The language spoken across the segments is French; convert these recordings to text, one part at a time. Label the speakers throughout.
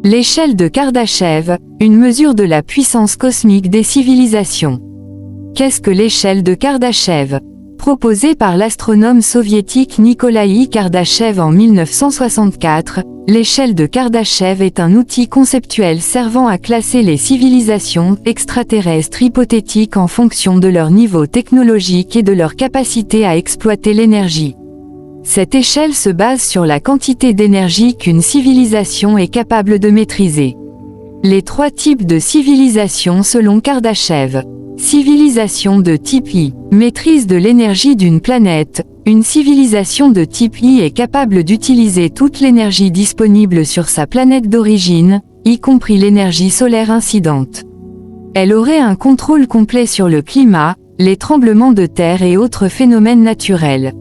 Speaker 1: L'échelle de Kardashev, une mesure de la puissance cosmique des civilisations. Qu'est-ce que l'échelle de Kardashev? Proposée par l'astronome soviétique Nikolai Kardashev en 1964, l'échelle de Kardashev est un outil conceptuel servant à classer les civilisations extraterrestres hypothétiques en fonction de leur niveau technologique et de leur capacité à exploiter l'énergie. Cette échelle se base sur la quantité d'énergie qu'une civilisation est capable de maîtriser. Les 3 types de civilisations selon Kardashev. Civilisation de type I, maîtrise de l'énergie d'une planète. Une civilisation de type I est capable d'utiliser toute l'énergie disponible sur sa planète d'origine, y compris l'énergie solaire incidente. Elle aurait un contrôle complet sur le climat, les tremblements de terre et autres phénomènes naturels.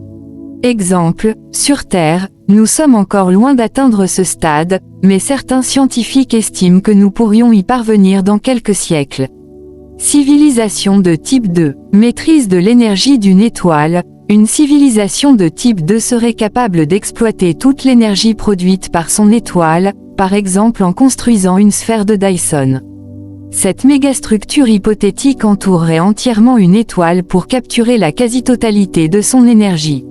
Speaker 1: Exemple, sur Terre, nous sommes encore loin d'atteindre ce stade, mais certains scientifiques estiment que nous pourrions y parvenir dans quelques siècles. Civilisation de type 2, maîtrise de l'énergie d'une étoile. Une civilisation de type 2 serait capable d'exploiter toute l'énergie produite par son étoile, par exemple en construisant une sphère de Dyson. Cette mégastructure hypothétique entourerait entièrement une étoile pour capturer la quasi-totalité de son énergie.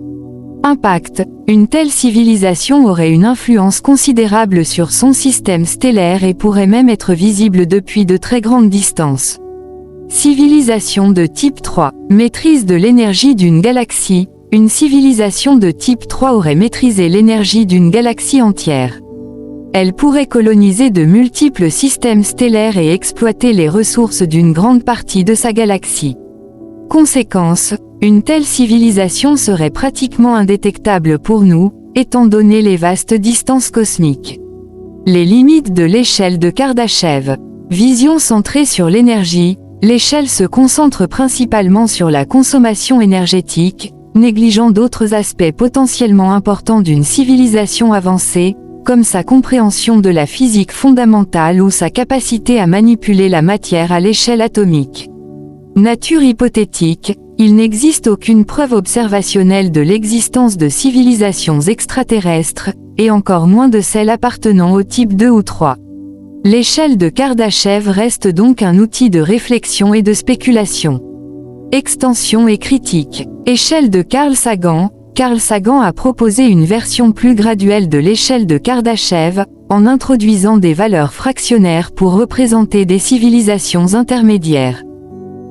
Speaker 1: Impact. Une telle civilisation aurait une influence considérable sur son système stellaire et pourrait même être visible depuis de très grandes distances. Civilisation de type 3, maîtrise de l'énergie d'une galaxie. Une civilisation de type 3 aurait maîtrisé l'énergie d'une galaxie entière. Elle pourrait coloniser de multiples systèmes stellaires et exploiter les ressources d'une grande partie de sa galaxie. Conséquence, une telle civilisation serait pratiquement indétectable pour nous, étant donné les vastes distances cosmiques. Les limites de l'échelle de Kardashev. Vision centrée sur l'énergie. L'échelle se concentre principalement sur la consommation énergétique, négligeant d'autres aspects potentiellement importants d'une civilisation avancée, comme sa compréhension de la physique fondamentale ou sa capacité à manipuler la matière à l'échelle atomique. Nature hypothétique, il n'existe aucune preuve observationnelle de l'existence de civilisations extraterrestres, et encore moins de celles appartenant au type 2 ou 3. L'échelle de Kardashev reste donc un outil de réflexion et de spéculation. Extension et critique. Échelle de Carl Sagan. Carl Sagan a proposé une version plus graduelle de l'échelle de Kardashev, en introduisant des valeurs fractionnaires pour représenter des civilisations intermédiaires.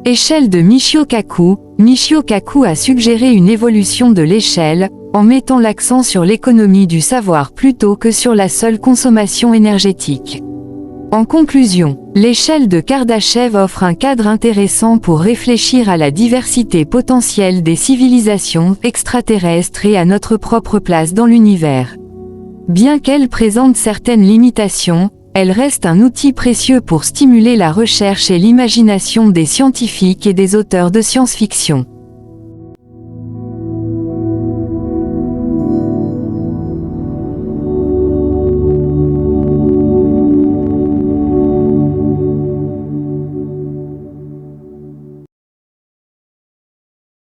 Speaker 1: Échelle de Michio Kaku. Michio Kaku a suggéré une évolution de l'échelle, en mettant l'accent sur l'économie du savoir plutôt que sur la seule consommation énergétique. En conclusion, l'échelle de Kardashev offre un cadre intéressant pour réfléchir à la diversité potentielle des civilisations extraterrestres et à notre propre place dans l'univers. Bien qu'elle présente certaines limitations, elle reste un outil précieux pour stimuler la recherche et l'imagination des scientifiques et des auteurs de science-fiction.